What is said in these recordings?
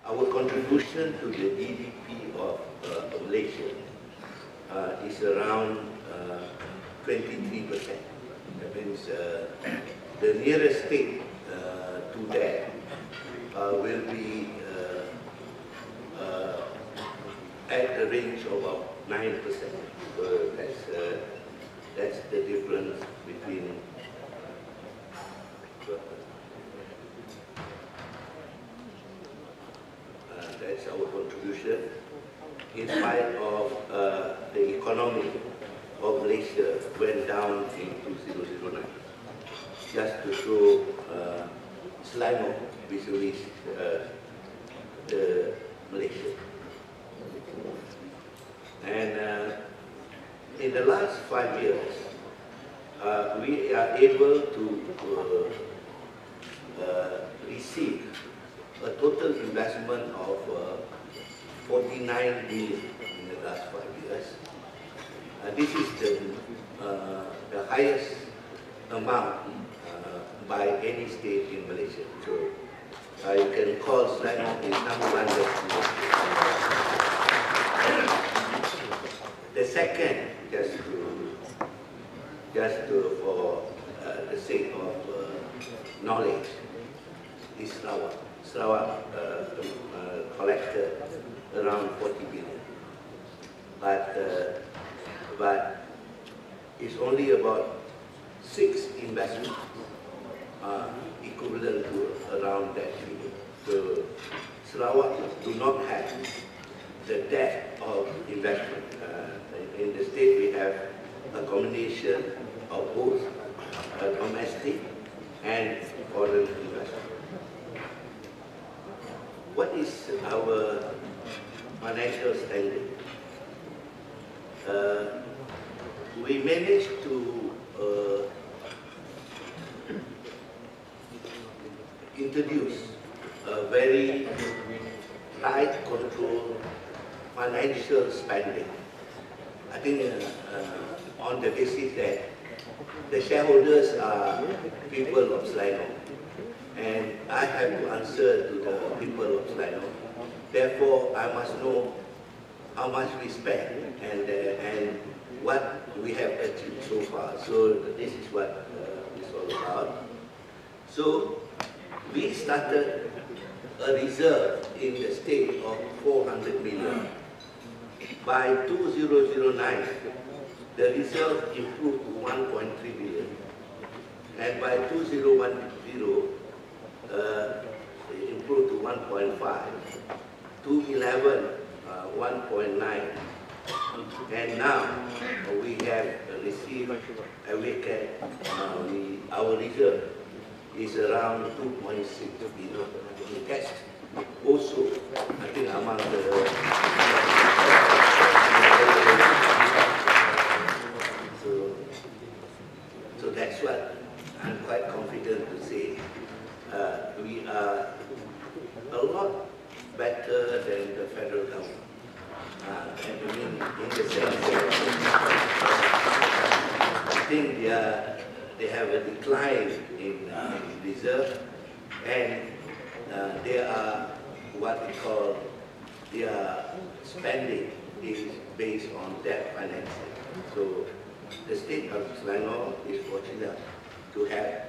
our contribution to the GDP of Malaysia is around 23%. That means the nearest state to that will be at the range of about 9%. So that's the difference between that's our contribution. In spite of the economy of Malaysia went down in 2009. Just to show Selangor visually Malaysia. And in the last 5 years, we are able to receive a total investment of 49 billion in the last 5 years. This is the highest amount by any state in Malaysia. So you can call Selangor is number one destination. The second, for the sake of knowledge, is Sarawak. Sarawak collected around 40 billion, but it's only about 6 investments equivalent to around that billion. So Sarawak do not have the depth of investment. In the state, we have a combination of both domestic and foreign investment. What is our financial standing? We managed to introduce a very tight control financial spending. I think on the basis that the shareholders are people of Selangor, and I have to answer to the people of Selangor. Therefore, I must know how much we spend and what we have achieved so far. So this is what it's all about. So we started a reserve in the state of 400 million. By 2009, the reserve improved to 1.3 billion. And by 2010, it improved to 1.5. 2011, 1.9. And now we have received, our reserve is around 2.6 billion. That's also, I think, among the so that's what I'm quite confident to say. We are a lot better than the federal government. And I mean, in the sense that I think they have a decline in reserve, and they are what we call their spending is based on debt financing. So the state of Selangor is fortunate to have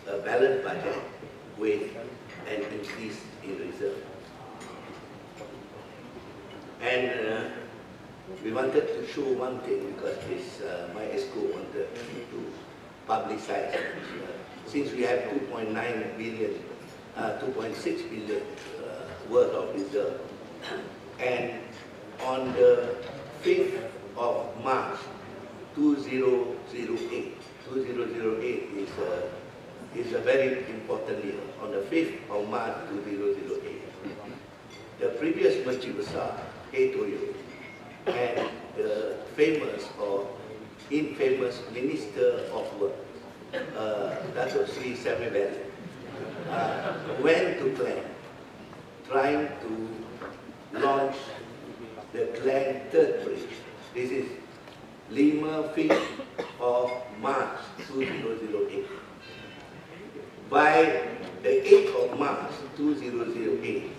a balanced budget with an increase in reserve. And we wanted to show one thing because my ESCO wanted to publicize. Since we have 2.9 billion, 2.6 billion worth of reserve, and on the 5th of March 2008, 2008 is a very important year. On the 5th of March 2008, the previous Menteri Besar, Toyo, and the famous or infamous Minister of Work, Dato' Sri Samuel, went to Klang, trying to launch the Klang third bridge. This is 5th of March 2008. By the 8th of March 2008,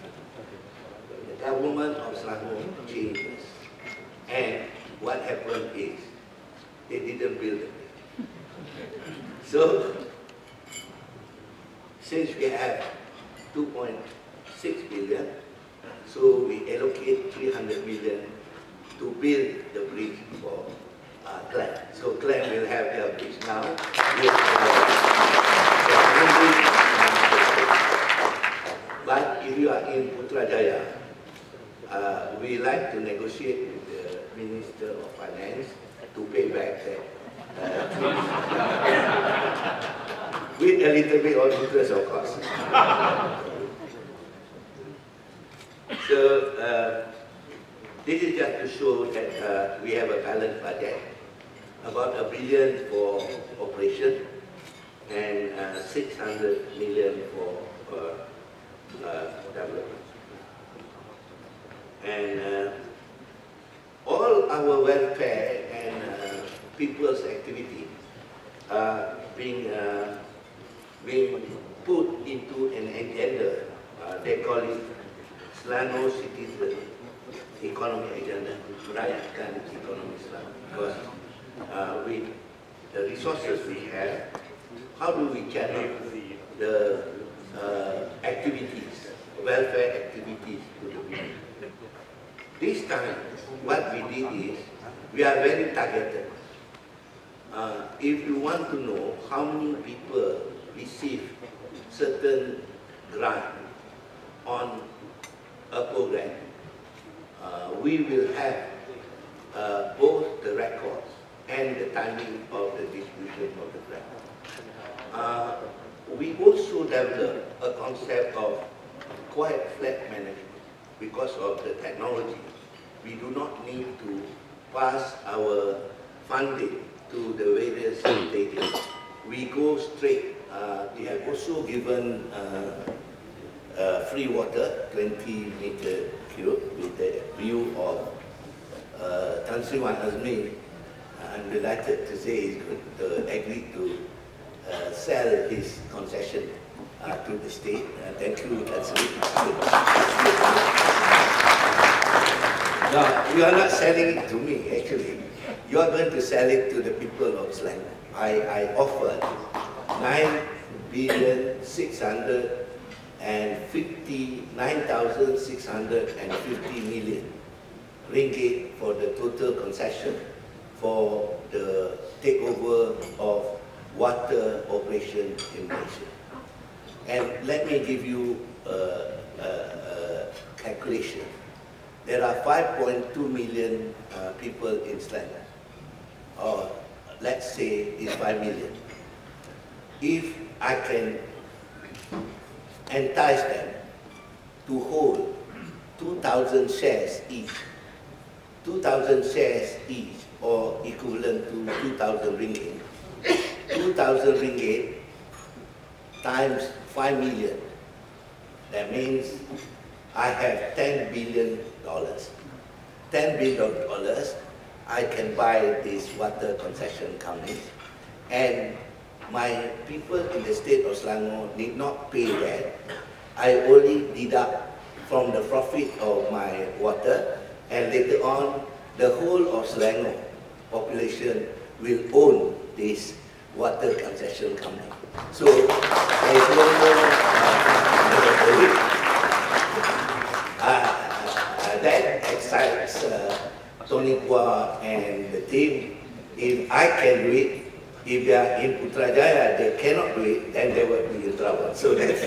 The government of Selangor changes. And what happened is, they didn't build it. So, since we have 2.6 billion, so we allocate 300 million to build the bridge for Klang. So Klang will have their bridge now. But if you are in Putrajaya, we like to negotiate with the Minister of Finance to pay back that with a little bit of interest, of course. So this is just to show that we have a balanced budget, about $1 billion for operation and 600 million for development. And all our welfare and people's activity are being put into an agenda. They call it Selangor Citizen Economy Agenda, merayakan ekonomi Selangor. Because with the resources we have, how do we channel the activities, welfare activities to the people? This time, what we did is, we are very targeted. If you want to know how many people receive certain grant on a program, we will have both the records and the timing of the distribution of the grant. We also developed a concept of quiet flat management because of the technology. We do not need to pass our funding to the various stages. We go straight. We have also given free water, 20 meter cube, with the view of Tan Sri Wan Azmi. I'm delighted to say he's going to agree to sell his concession to the state. Thank you, Tan Sri. No, you are not selling it to me, actually. You are going to sell it to the people of Selangor. I offered 9,650 million ringgit for the total concession for the takeover of water operation in Malaysia. And let me give you a calculation. There are 5.2 million people in Selangor, or let's say it's 5 million. If I can entice them to hold 2,000 shares each, 2,000 shares each, or equivalent to 2,000 ringgit, 2,000 ringgit times 5 million, that means I have $10 billion. $10 billion, I can buy these water concession companies, and my people in the state of Selangor need not pay that. I only deduct from the profit of my water, and later on, the whole of Selangor population will own this water concession company. So there is no more that excites Tony Kua and the team. If I can do it, if they are in Putrajaya, they cannot do it, then they will be in trouble. So that's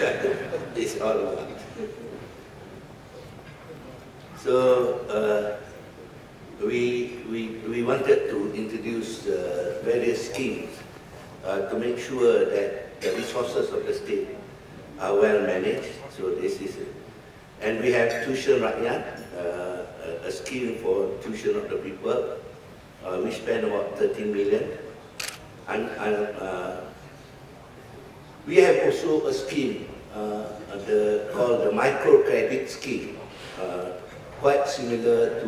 it's all about. So we wanted to introduce various schemes to make sure that the resources of the state are well managed. So this is it. And we have tuition rakyat, a scheme for tuition of the people. We spend about 13 million. And we have also a scheme called the microcredit scheme, quite similar to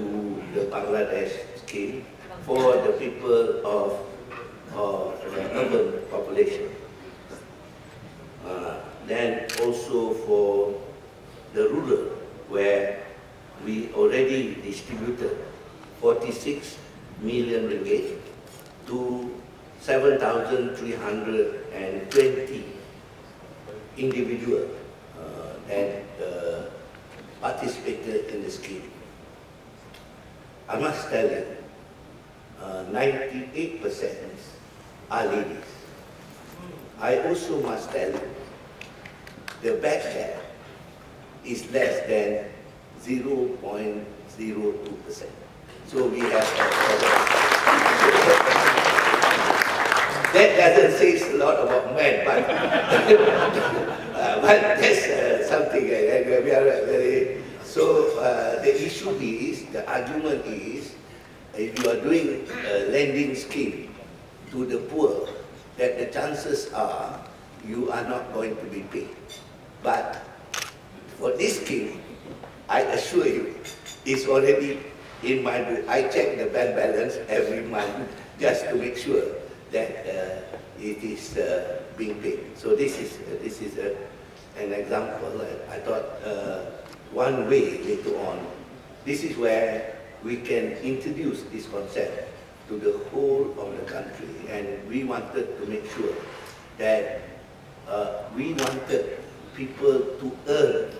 the Bangladesh scheme for the people of the urban population. Then also for the rural, where 46 million ringgit to 7,320 individuals that participated in the scheme. I must tell you, 98% are ladies. I also must tell you, the back gap is less than 0.02%. So we have that doesn't say a lot about men, but but that's something we are very. So the issue is, the argument is, if you are doing a lending scheme to the poor, that the chances are you are not going to be paid. But for this scheme, I assure you, it's already in my book. I check the bank balance every month just to make sure that it is being paid. So this is an example. I thought one way later on, this is where we can introduce this concept to the whole of the country, and we wanted to make sure that we wanted people to earn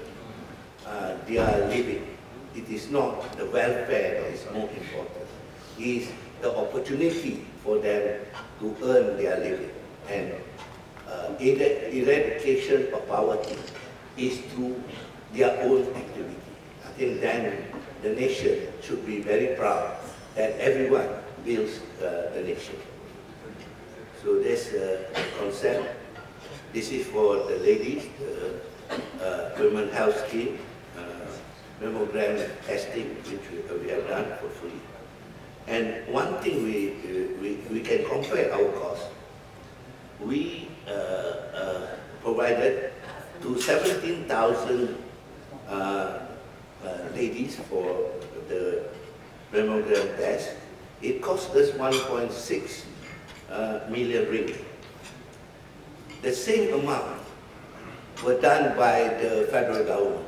their living. It is not the welfare that is more important. It is the opportunity for them to earn their living. And eradication of poverty is through their own activity. I think then the nation should be very proud that everyone builds the nation. So this concept, this is for the ladies, the women health scheme, mammogram testing, which we have done for free. And one thing we can compare our cost. We provided to 17,000 ladies for the mammogram test. It cost us 1.6 million ringgit. The same amount were done by the federal government.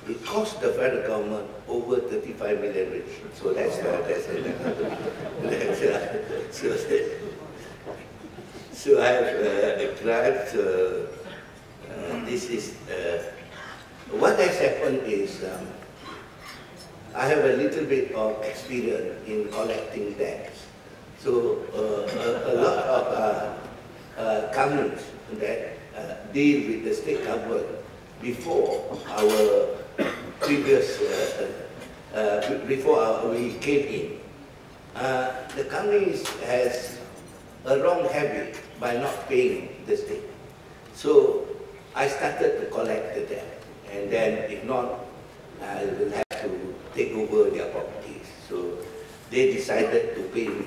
It cost the federal government over 35 million ringgit. So that's so I have a grant. This is what has happened is I have a little bit of experience in collecting debts. So a lot of companies that deal with the state government before our previous, before we came in, the companies has a wrong habit by not paying the state. So I started to collect the debt, and then if not, I will have to take over their properties. So they decided to pay me,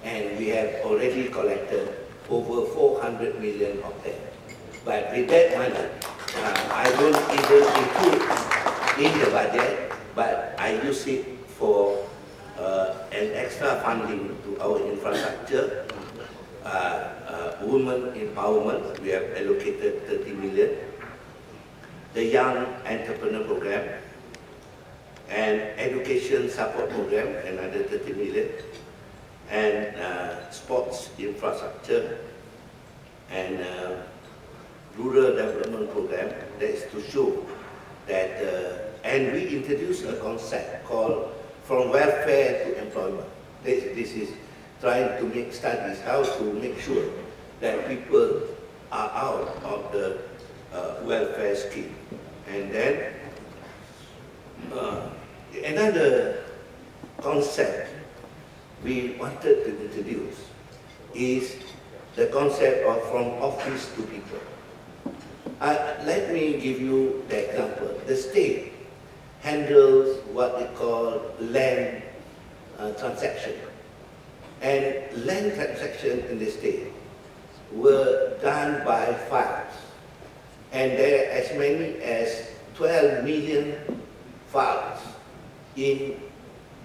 and we have already collected over 400 million of them. But with that money, I don't even include in the budget, but I use it for an extra funding to our infrastructure, women empowerment, we have allocated 30 million, the young entrepreneur program, and education support program, another 30 million, and sports infrastructure, and rural development program. That is to show that, and we introduced a concept called from welfare to employment. This is trying to make studies how to make sure that people are out of the welfare scheme. And then another concept we wanted to introduce is the concept of from office to people. Let me give you the example. The state handles what we call land transaction. And land transactions in the state were done by files. And there are as many as 12 million files in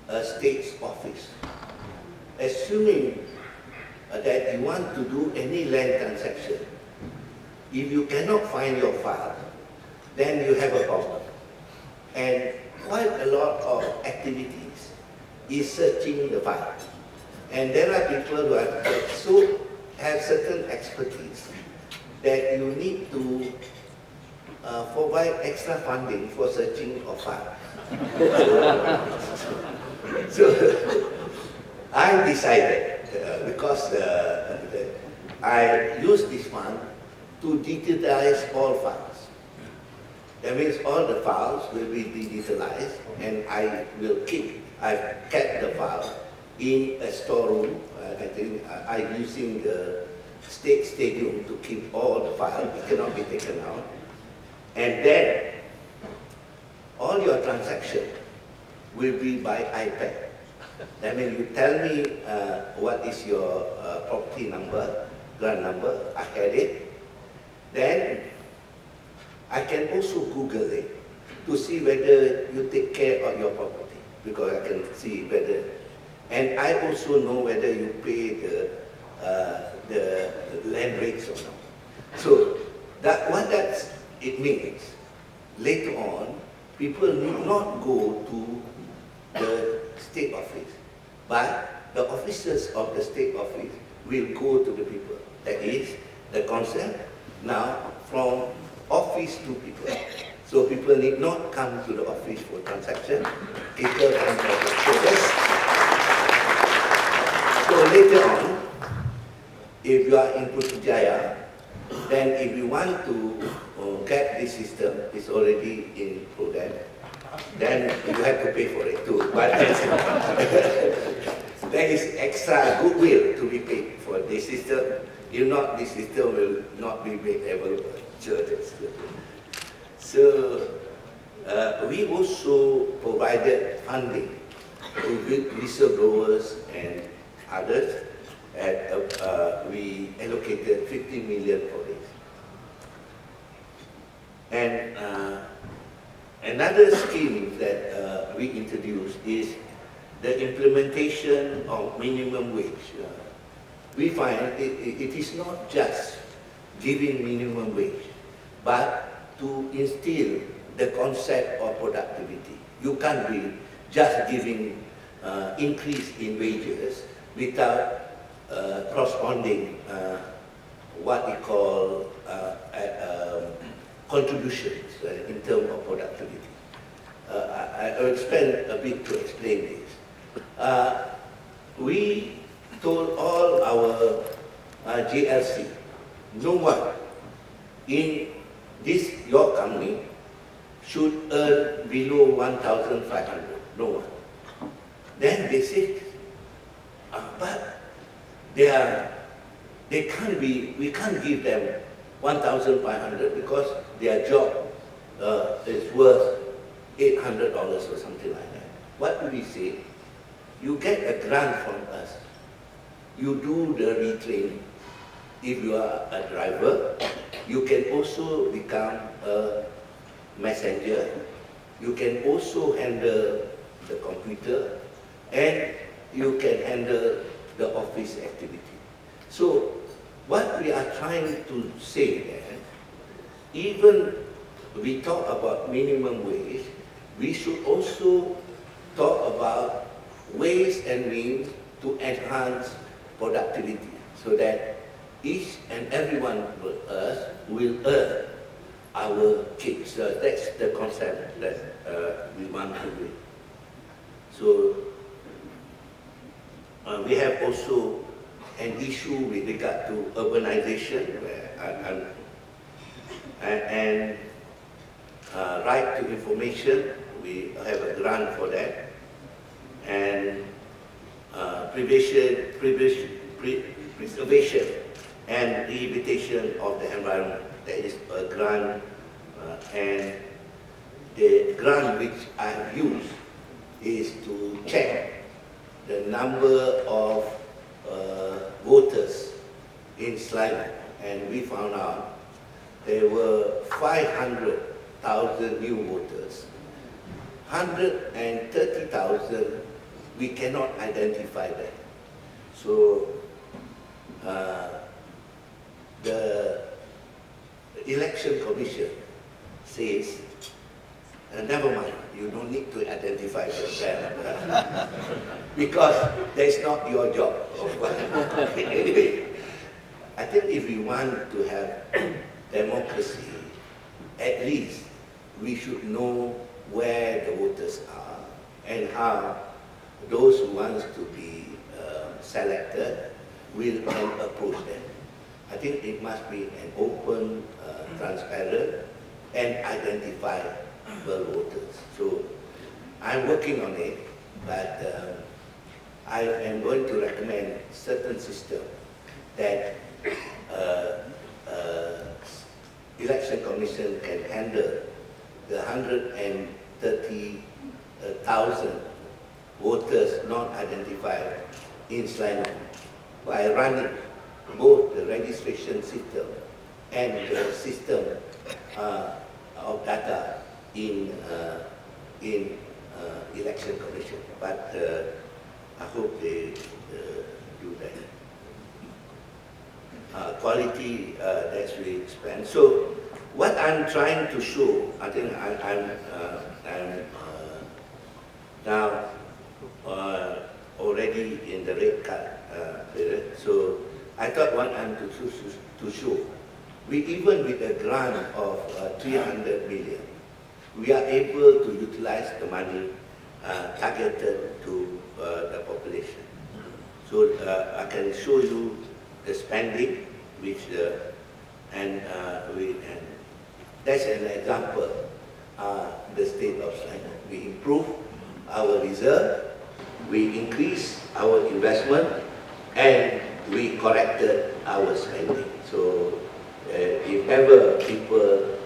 a state's office. Assuming that you want to do any land transaction, if you cannot find your file, then you have a problem. And quite a lot of activities is searching the file. And there are people who have certain expertise that you need to provide extra funding for searching of file. So I decided, because I use this fund to digitalize all files. That means all the files will be digitalized, and I've kept the file in a storeroom. I think I'm using the state stadium to keep all the files. It cannot be taken out. And then all your transactions will be by iPad. That means you tell me what is your property number, grant number, I had it. Then I can also Google it to see whether you take care of your property, because I can see whether, and I also know whether you pay the land rates or not. So what it means, later on, people need not go to the state office, but the officers of the state office will go to the people. That is the concept now from office to people. So people need not come to the office for transaction. People can So later on, if you are in Putrajaya, then if you want to get this system, it's already in program, then you have to pay for it too. But there is extra goodwill to be paid for this system. If not, this system will not be made available. So we also provided funding to whistleblowers and others, and we allocated 50 million for this. And another scheme that we introduced is the implementation of minimum wage. We find it is not just giving minimum wage, but to instill the concept of productivity. You can't be just giving increase in wages without corresponding what we call contributions in terms of productivity. I will spend a bit to explain this. We told all our JLC, no one in your company should earn below 1,500, no one. Then they said, but we can't give them 1,500 because their job is worth $800 or something like that. What do we say? You get a grant from us. You do the retraining. If you are a driver, you can also become a messenger. You can also handle the computer, and you can handle the office activity. So what we are trying to say there, even we talk about minimum wage, we should also talk about ways and means to enhance productivity, so that each and every one of us will earn our keep. So that's the concept that we want to do. So we have also an issue with regard to urbanization and right to information. We have a grant for that, and preservation and rehabilitation of the environment. There is a grant, and the grant which I have used is to check the number of voters in Selangor, and we found out there were 500,000 new voters. 130,000, we cannot identify that. So the election commission says, never mind, you don't need to identify them. because that's not your job. Anyway, I think if we want to have democracy, at least we should know where the voters are and how those who want to be selected will approach them. I think it must be an open, transparent, and identifiable voters. So I'm working on it, but I am going to recommend certain system that election commission can handle the 130,000 voters not identified in Selangor by running both the registration system and the system of data in election commission. But I hope they do that. Quality, that's really expand. So what I'm trying to show, I think I'm now already in the red card period. So I thought what I'm to show, even with a grant of 300 million, we are able to utilize the money targeted to the population. So I can show you the spending, which that's an example. The state of Selangor, we improve our reserve, we increase our investment, and we corrected our spending. So if ever people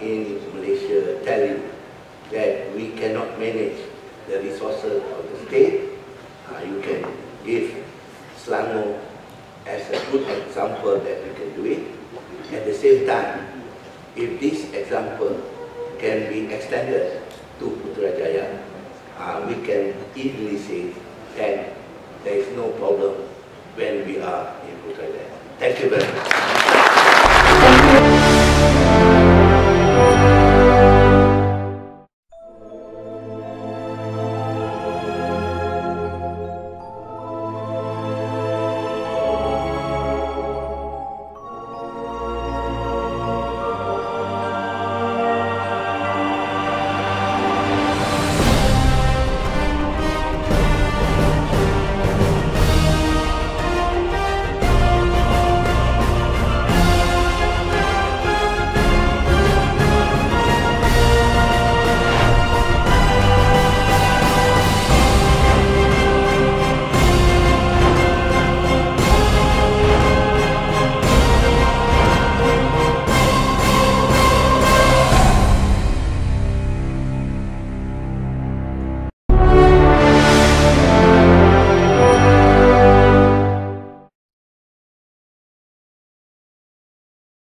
in Malaysia tell you that we cannot manage the resources of the state, you can give Selangor as a good example that we can do it. At the same time, if this example can be extended to Putrajaya, we can easily say that there is no problem when we are in Putrajaya. Thank you very much.